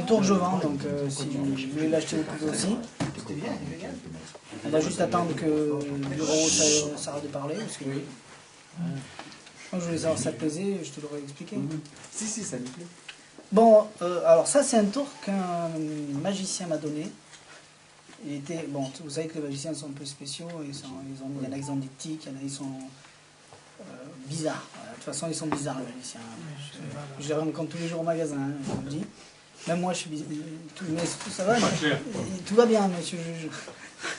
Un tour que je vends, donc si vous voulez l'acheter, vous pouvez aussi. On va juste attendre que le bureau s'arrête de parler. Parce que, moi, je voulais savoir si ça te plaisait, je te l'aurais expliqué. Si, ça me plaît. Bon, alors ça, c'est un tour qu'un magicien m'a donné. Il était, bon, vous savez que les magiciens sont un peu spéciaux. Il y en a qui ont des tics, il y en a qui sont bizarres. Voilà. De toute façon, ils sont bizarres, les magiciens. Je les rencontre tous les jours au magasin, hein, je vous le dis. Même moi, je suis bizarre. Mais ça va, tout va bien, monsieur le juge.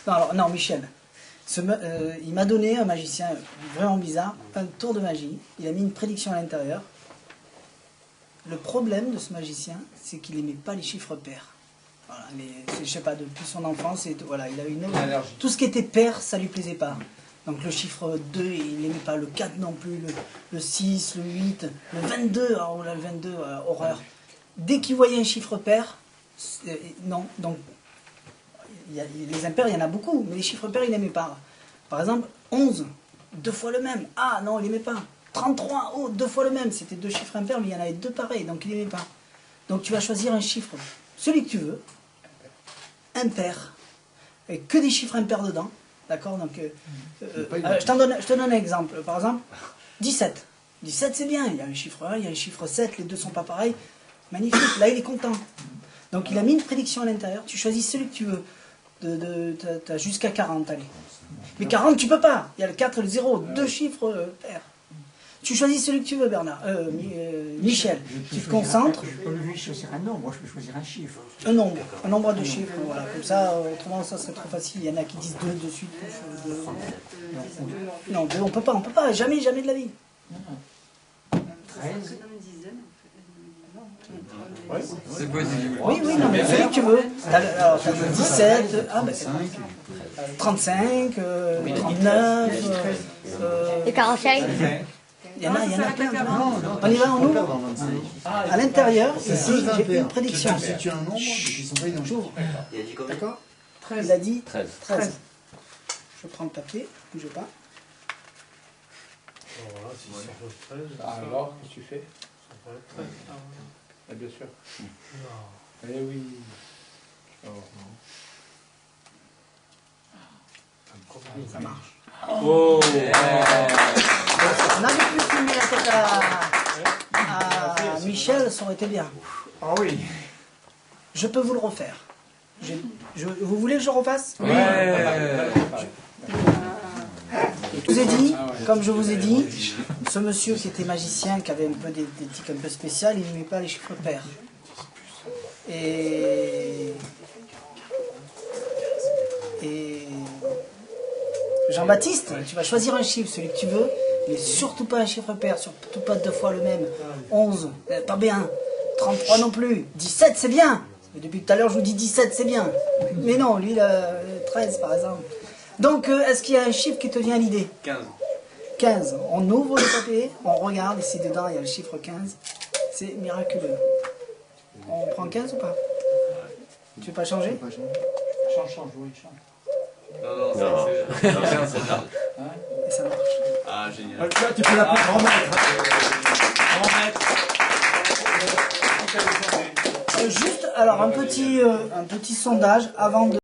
Non, alors, non, Michel. Il m'a donné, un magicien vraiment bizarre, un tour de magie. Il a mis une prédiction à l'intérieur. Le problème de ce magicien, c'est qu'il n'aimait pas les chiffres pairs. Voilà, je sais pas, depuis son enfance, voilà, il a une autre. Tout ce qui était pair, ça lui plaisait pas. Donc le chiffre 2, il n'aimait pas, le 4 non plus, le 6, le 8, le 22, oh là, le 22, horreur. Dès qu'il voyait un chiffre pair, non, donc les impairs, il y en a beaucoup, mais les chiffres pairs, il n'aimait pas. Par exemple, 11, 2 fois le même, ah non, il n'aimait pas. 33, oh, 2 fois le même, c'était 2 chiffres impairs, mais il y en avait 2 pareils, donc il n'aimait pas. Donc tu vas choisir un chiffre, celui que tu veux, impair, avec que des chiffres impairs dedans, d'accord? Donc, je te donne un exemple, par exemple, 17. 17 c'est bien, il y a un chiffre 1, il y a un chiffre 7, les deux sont pas pareils, magnifique, là il est content. Donc il a mis une prédiction à l'intérieur, tu choisis celui que tu veux, tu as jusqu'à 40, allez. Mais 40 tu peux pas, il y a le 4 et le 0, 2 chiffres pairs. Tu choisis celui que tu veux, Bernard. Michel, tu te concentres. Je ne peux pas choisir un nombre, moi je peux choisir un chiffre. Un nombre de chiffres, voilà. Comme ça, autrement ça serait trop facile. Il y en a qui disent 2 de suite. Non, 2, on peut pas, jamais de la vie. 13. C'est possible. Oui, non, mais celui que tu veux. Alors, tu as 17, 35, 39, Et 45. il y en a plein. On y va, on ouvre. À l'intérieur, ici, j'ai une prédiction. Si tu as un nombre, ils sont pas identiques. Il a dit combien? D'accord. Il a dit 13. Je prends le papier, ne bougez pas. Voilà, si ça fait 13. Alors, qu'est-ce que tu fais? Ça fait 13. Ah, bien sûr. Non. Eh oui. Oh, non. Ça marche. Oh! On avait pu filmer la tête à Michel, ça aurait été bien. Ah oui. Je peux vous le refaire. Vous voulez que je refasse? Je vous ai dit, comme je vous ai dit, ce monsieur qui était magicien, qui avait un peu des tics un peu spéciales, il n'aimait pas les chiffres pairs. Et Jean-Baptiste, tu vas choisir un chiffre, celui que tu veux, mais surtout pas un chiffre pair, surtout pas 2 fois le même. 11, pas bien. 33 non plus. 17, c'est bien. Depuis tout à l'heure, je vous dis 17, c'est bien. Mais non, lui, 13 par exemple. Donc, est-ce qu'il y a un chiffre qui te vient à l'idée? 15. 15. On ouvre le papier, on regarde, ici dedans, il y a le chiffre 15. C'est miraculeux. On prend 15 ou pas? Tu veux pas changer? Change, oui, change. Non, c'est 15, c'est tard. Et ça marche. Ah, génial. Tu peux l'appeler grand maître. Juste, alors un petit sondage avant de...